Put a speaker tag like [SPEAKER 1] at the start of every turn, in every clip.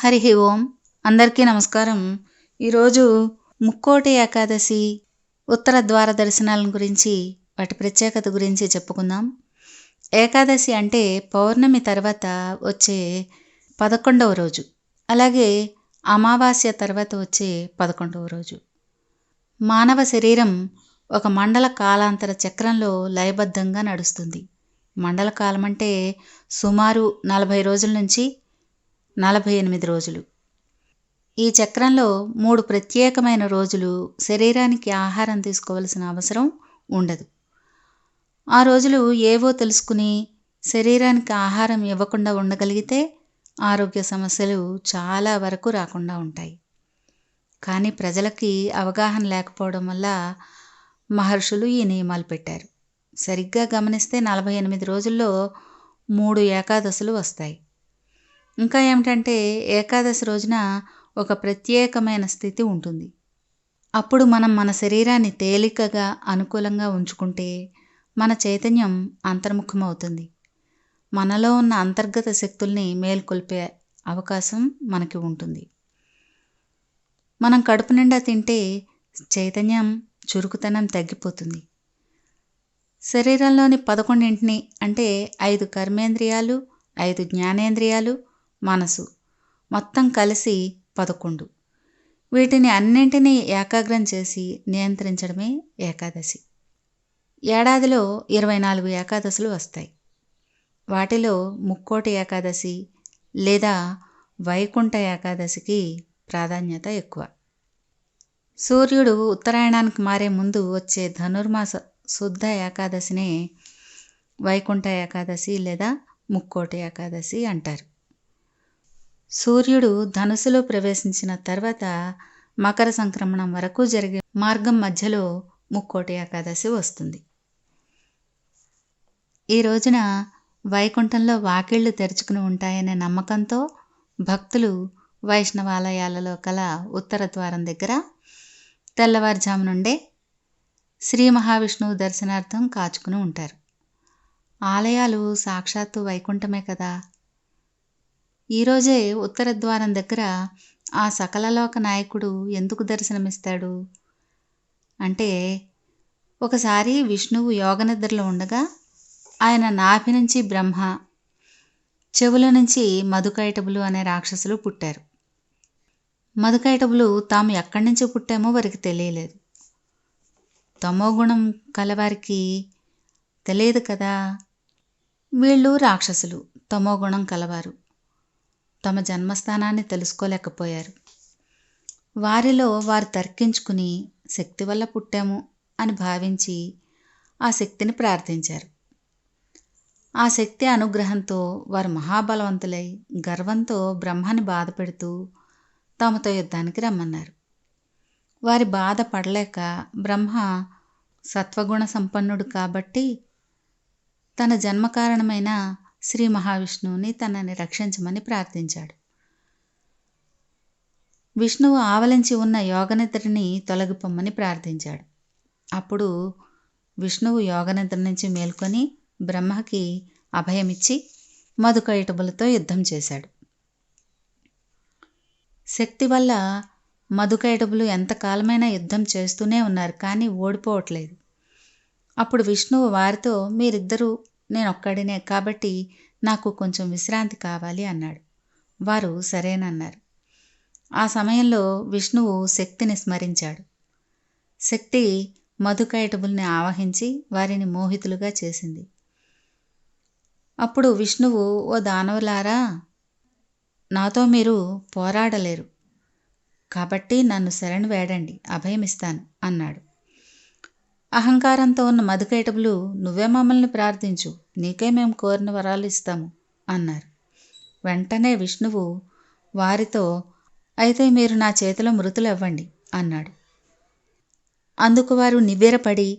[SPEAKER 1] హరి ఓం. అందరికీ నమస్కారం. ఈరోజు ముక్కోటి ఏకాదశి, ఉత్తర ద్వార దర్శనాల గురించి, వాటి ప్రత్యేకత గురించి చెప్పుకుందాం. ఏకాదశి అంటే పౌర్ణమి తర్వాత వచ్చే 11వ రోజు, అలాగే అమావాస్య తర్వాత వచ్చే 11వ రోజు. మానవ శరీరం ఒక మండల కాలాంతర చక్రంలో లయబద్ధంగా నడుస్తుంది. మండల కాలం అంటే సుమారు 40 రోజుల నుంచి 48 రోజులు. ఈ చక్రంలో 3 ప్రత్యేకమైన రోజులు శరీరానికి ఆహారం తీసుకోవలసిన అవసరం ఉండదు. ఆ రోజులు ఏవో తెలుసుకుని శరీరానికి ఆహారం ఇవ్వకుండా ఉండగలిగితే ఆరోగ్య సమస్యలు చాలా వరకు రాకుండా ఉంటాయి. కానీ ప్రజలకి అవగాహన లేకపోవడం వల్ల మహర్షులు ఈ నియమాలు పెట్టారు. సరిగ్గా గమనిస్తే 48 రోజుల్లో 3 ఏకాదశులు వస్తాయి. ఇంకా ఏమిటంటే ఏకాదశి రోజున ఒక ప్రత్యేకమైన స్థితి ఉంటుంది. అప్పుడు మనం మన శరీరాన్ని తేలికగా అనుకూలంగా ఉంచుకుంటే మన చైతన్యం అంతర్ముఖమవుతుంది. మనలో ఉన్న అంతర్గత శక్తుల్ని మేల్కొల్పే అవకాశం మనకి ఉంటుంది. మనం కడుపు నిండా తింటే చైతన్యం, చురుకుతనం తగ్గిపోతుంది. శరీరంలోని 11 అంటే 5 కర్మేంద్రియాలు, 5 జ్ఞానేంద్రియాలు, మనసు మొత్తం కలిసి 11. వీటిని అన్నింటినీ ఏకాగ్రం చేసి నియంత్రించడమే ఏకాదశి. ఏడాదిలో 24 ఏకాదశులు వస్తాయి. వాటిలో ముక్కోటి ఏకాదశి లేదా వైకుంఠ ఏకాదశికి ప్రాధాన్యత ఎక్కువ. సూర్యుడు ఉత్తరాయణానికి మారే ముందు వచ్చే ధనుర్మాస శుద్ధ ఏకాదశినే వైకుంఠ ఏకాదశి లేదా ముక్కోటి ఏకాదశి అంటారు. సూర్యుడు ధనుసులో ప్రవేశించిన తర్వాత మకర సంక్రమణం వరకు జరిగే మార్గం మధ్యలో ముక్కోటి ఏకాదశి వస్తుంది. ఈ రోజున వైకుంఠంలో వాకిళ్లు తెరుచుకుని ఉంటాయనే నమ్మకంతో భక్తులు వైష్ణవాలయాలలో కల ఉత్తర ద్వారం దగ్గర తెల్లవారుజాము నుండే శ్రీ మహావిష్ణువు దర్శనార్థం కాచుకుని ఉంటారు. ఆలయాలు సాక్షాత్తు వైకుంఠమే కదా. ఈరోజే ఉత్తర ద్వారం దగ్గర ఆ సకలలోక నాయకుడు ఎందుకు దర్శనమిస్తాడు అంటే, ఒకసారి విష్ణువు యోగనిద్రలో ఉండగా ఆయన నాభి నుంచి బ్రహ్మ, చెవుల నుంచి మధుకైటబులు అనే రాక్షసులు పుట్టారు. మధుకైటబులు తాము ఎక్కడి నుంచి పుట్టామో వారికి తెలియలేదు. తమోగుణం కలవారికి తెలియదు కదా. వీళ్ళు రాక్షసులు, తమోగుణం కలవారు. తమ జన్మస్థానాన్ని తెలుసుకోలేకపోయారు. వారిలో వారు తర్కించుకుని శక్తి వల్ల పుట్టాము అని భావించి ఆ శక్తిని ప్రార్థించారు. ఆ శక్తి అనుగ్రహంతో వారు మహాబలవంతులై గర్వంతో బ్రహ్మని బాధ పెడుతూ తమతో యుద్ధానికి రమ్మన్నారు. వారి బాధ పడలేక బ్రహ్మ సత్వగుణ సంపన్నుడు కాబట్టి తన జన్మకారణమైన శ్రీ మహావిష్ణువుని తనని రక్షించమని ప్రార్థించాడు. విష్ణువు ఆవలించి ఉన్న యోగనిద్రని తొలగిపోమ్మని ప్రార్థించాడు. అప్పుడు విష్ణువు యోగనిద్ర నుంచి మేల్కొని బ్రహ్మకి అభయమిచ్చి మధుకైటబులతో యుద్ధం చేశాడు. శక్తి వల్ల మధుకైటబులు ఎంతకాలమైనా యుద్ధం చేస్తూనే ఉన్నారు, కానీ ఓడిపోవట్లేదు. అప్పుడు విష్ణువు వారితో, మీరిద్దరూ నేనొక్కడినే కాబట్టి నాకు కొంచెం విశ్రాంతి కావాలి అన్నాడు. వారు సరేనన్నారు. ఆ సమయంలో విష్ణువు శక్తిని స్మరించాడు. శక్తి మధుకైటబుల్ని ఆవహించి వారిని మోహితులుగా చేసింది. అప్పుడు విష్ణువు, ఓ దానవులారా, నాతో మీరు పోరాడలేరు కాబట్టి నన్ను శరణు వేడండి, అభయమిస్తాను అన్నాడు. అహంకారంతో ఉన్న మధుకైటబులు, నువ్వే మమ్మల్ని ప్రార్థించు, నీకే మేము కోరిన వరాలు ఇస్తాము అన్నారు. వెంటనే విష్ణువు వారితో, అయితే మీరు నా చేతిలో మృతులు ఇవ్వండి అన్నాడు. అందుకు వారు నివ్వెరపడి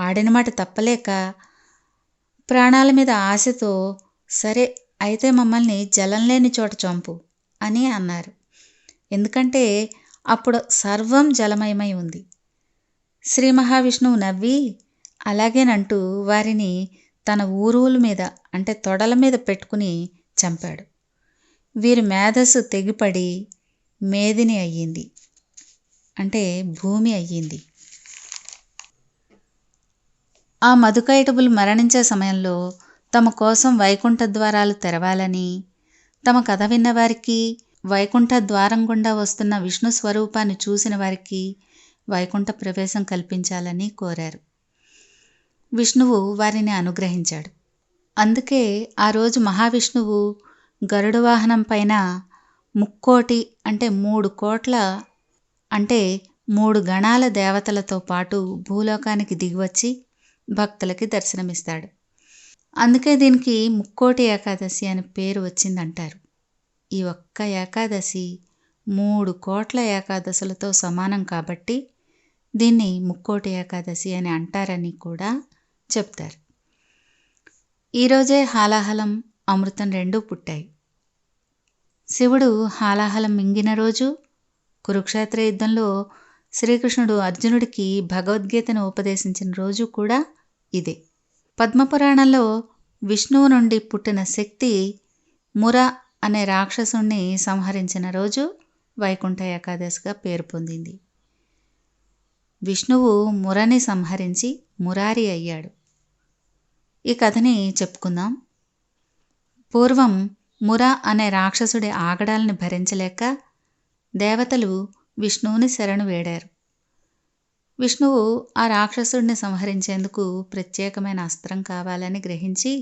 [SPEAKER 1] ఆడిన మాట తప్పలేక ప్రాణాల మీద ఆశతో, సరే అయితే మమ్మల్ని జలం లేని చోట చంపు అని అన్నారు. ఎందుకంటే అప్పుడు సర్వం జలమయమై ఉంది. శ్రీ మహావిష్ణువు నవ్వి అలాగేనంటూ వారిని తన ఊరువుల మీద అంటే తొడల మీద పెట్టుకుని చంపాడు. వీరి మేధస్సు తెగిపడి మేదిని అయ్యింది, అంటే భూమి అయ్యింది. ఆ మధుకైటబులు మరణించే సమయంలో తమ కోసం వైకుంఠ ద్వారాలు తెరవాలని, తమ కథ విన్నవారికి, వైకుంఠ ద్వారం గుండా వస్తున్న విష్ణు స్వరూపాన్ని చూసిన వారికి వైకుంఠ ప్రవేశం కల్పించాలని కోరారు. విష్ణువు వారిని అనుగ్రహించాడు. అందుకే ఆ రోజు మహావిష్ణువు గరుడ వాహనం పైన 3,000,000 అంటే 3 కోట్ల అంటే 3 గణాల దేవతలతో పాటు భూలోకానికి దిగివచ్చి భక్తులకి దర్శనమిస్తాడు. అందుకే దీనికి 3,000,000 ఏకాదశి అని పేరు వచ్చిందంటారు. ఈ ఒక్క ఏకాదశి 3 కోట్ల ఏకాదశులతో సమానం కాబట్టి దీన్ని 3,000,000 ఏకాదశి అని అంటారని కూడా చెప్తారు. ఈరోజే హాలాహలం, అమృతం 2 పుట్టాయి. శివుడు హాలాహలం మింగిన రోజు, కురుక్షేత్ర యుద్ధంలో శ్రీకృష్ణుడు అర్జునుడికి భగవద్గీతను ఉపదేశించిన రోజు కూడా ఇదే. పద్మపురాణంలో విష్ణువు నుండి పుట్టిన శక్తి ముర అనే రాక్షసుణ్ణి సంహరించిన రోజు వైకుంఠ ఏకాదశిగా పేరు పొందింది. విష్ణువు మురని సంహరించి మురారి అయ్యాడు. ఈ కథని చెప్పుకుందాం. పూర్వం ముర అనే రాక్షసుడి ఆగడాలను భరించలేక దేవతలు విష్ణువుని శరణు వేడారు. విష్ణువు ఆ రాక్షసుడిని సంహరించేందుకు ప్రత్యేకమైన అస్త్రం కావాలని గ్రహించి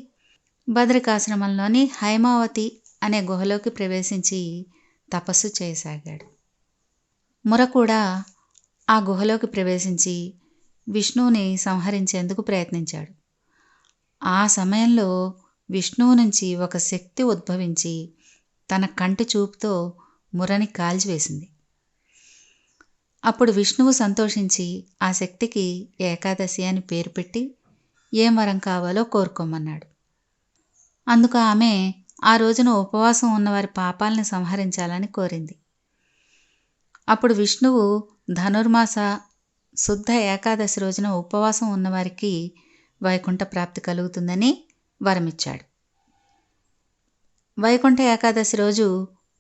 [SPEAKER 1] బదరికాశ్రమంలోని హైమావతి అనే గుహలోకి ప్రవేశించి తపస్సు చేయసాగాడు. ముర కూడా ఆ గుహలోకి ప్రవేశించి విష్ణువుని సంహరించేందుకు ప్రయత్నించాడు. ఆ సమయంలో విష్ణువు నుంచి ఒక శక్తి ఉద్భవించి తన కంటి చూపుతో మురని కాల్చివేసింది. అప్పుడు విష్ణువు సంతోషించి ఆ శక్తికి ఏకాదశి అని పేరు పెట్టి ఏం వరం కావాలో కోరుకోమన్నాడు. అందుకు ఆమె ఆ రోజున ఉపవాసం ఉన్నవారి పాపాలని సంహరించాలని కోరింది. అప్పుడు విష్ణువు ధనుర్మాస శుద్ధ ఏకాదశి రోజున ఉపవాసం ఉన్నవారికి వైకుంఠ ప్రాప్తి కలుగుతుందని వరమిచ్చాడు. వైకుంఠ ఏకాదశి రోజు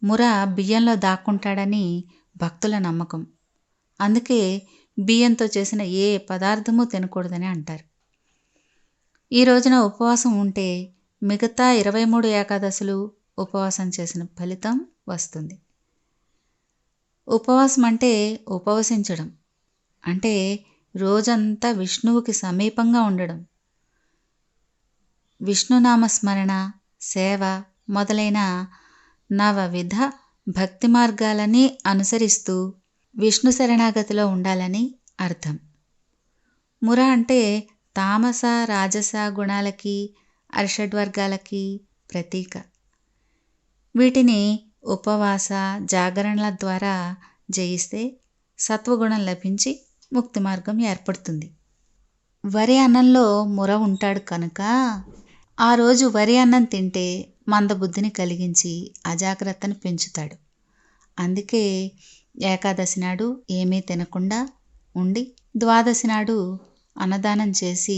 [SPEAKER 1] ముర బియ్యంలో దాక్కుంటాడని భక్తుల నమ్మకం. అందుకే బియ్యంతో చేసిన ఏ పదార్థము తినకూడదని అంటారు. ఈ రోజున ఉపవాసం ఉంటే మిగతా 23 ఏకాదశులు ఉపవాసం చేసిన ఫలితం వస్తుంది. ఉపవాసం అంటే ఉపవసించడం, అంటే రోజంతా విష్ణువుకి సమీపంగా ఉండడం. విష్ణునామస్మరణ, సేవ మొదలైన నవవిధ భక్తి మార్గాలని అనుసరిస్తూ విష్ణు శరణాగతిలో ఉండాలని అర్థం. ముర అంటే తామస రాజస గుణాలకి, అరిషడ్వర్గాలకి ప్రతీక. వీటిని ఉపవాస జాగరణల ద్వారా జయిస్తే సత్వగుణం లభించి ముక్తి మార్గం ఏర్పడుతుంది. వరి అన్నంలో ముర ఉంటాడు కనుక ఆ రోజు వరి అన్నం తింటే మందబుద్ధిని కలిగించి అజాగ్రత్తను పెంచుతాడు. అందుకే ఏకాదశి నాడు ఏమీ తినకుండా ఉండి ద్వాదశి నాడు అన్నదానం చేసి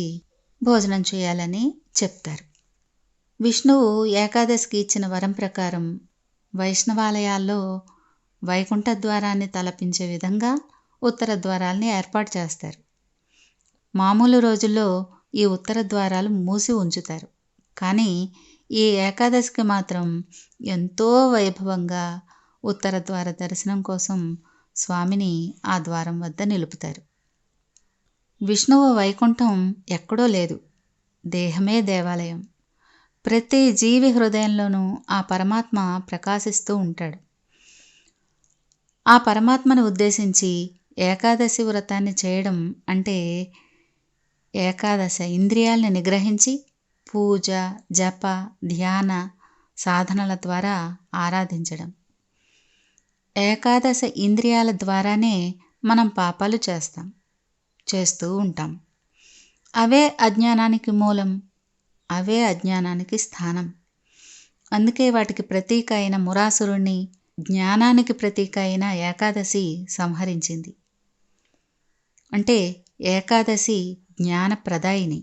[SPEAKER 1] భోజనం చేయాలని చెప్తారు. విష్ణువు ఏకాదశికి ఇచ్చిన వరం ప్రకారం వైష్ణవాలయాల్లో వైకుంఠ ద్వారాన్ని తలపించే విధంగా ఉత్తర ద్వారాల్ని ఏర్పాటు చేస్తారు. మామూలు రోజుల్లో ఈ ఉత్తర ద్వారాలు మూసి ఉంచుతారు. కానీ ఈ ఏకాదశికి మాత్రం ఎంతో వైభవంగా ఉత్తర ద్వార దర్శనం కోసం స్వామిని ఆ ద్వారం వద్ద నిలుపుతారు. విష్ణువు వైకుంఠం ఎక్కడో లేదు, దేహమే దేవాలయం. ప్రతి జీవి హృదయంలోనూ ఆ పరమాత్మ ప్రకాశిస్తూ ఉంటాడు. ఆ పరమాత్మను ఉద్దేశించి ఏకాదశి వ్రతాన్ని చేయడం అంటే ఏకాదశ ఇంద్రియాల్ని నిగ్రహించి పూజ, జప, ధ్యాన సాధనల ద్వారా ఆరాధించడం. ఏకాదశ ఇంద్రియాల ద్వారానే మనం పాపాలు చేస్తూ ఉంటాం. అవే అజ్ఞానానికి మూలం, అవే అజ్ఞానానికి స్థానం. అందుకే వాటికి ప్రతీక అయిన మురాసురుణ్ణి, జ్ఞానానికి ప్రతీక అయిన ఏకాదశి సంహరించింది. అంటే ఏకాదశి జ్ఞానప్రదాయిని.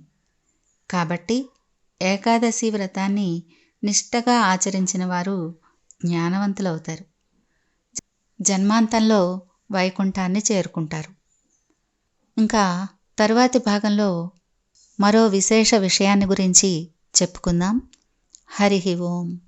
[SPEAKER 1] కాబట్టి ఏకాదశి వ్రతాన్ని నిష్టగా ఆచరించిన వారు జ్ఞానవంతులవుతారు. జన్మాంతంలో వైకుంఠాన్ని చేరుకుంటారు. ఇంకా తరువాతి భాగంలో మరో విశేష విషయాన్ని గురించి చెప్పుకుందాం. హరి ఓం.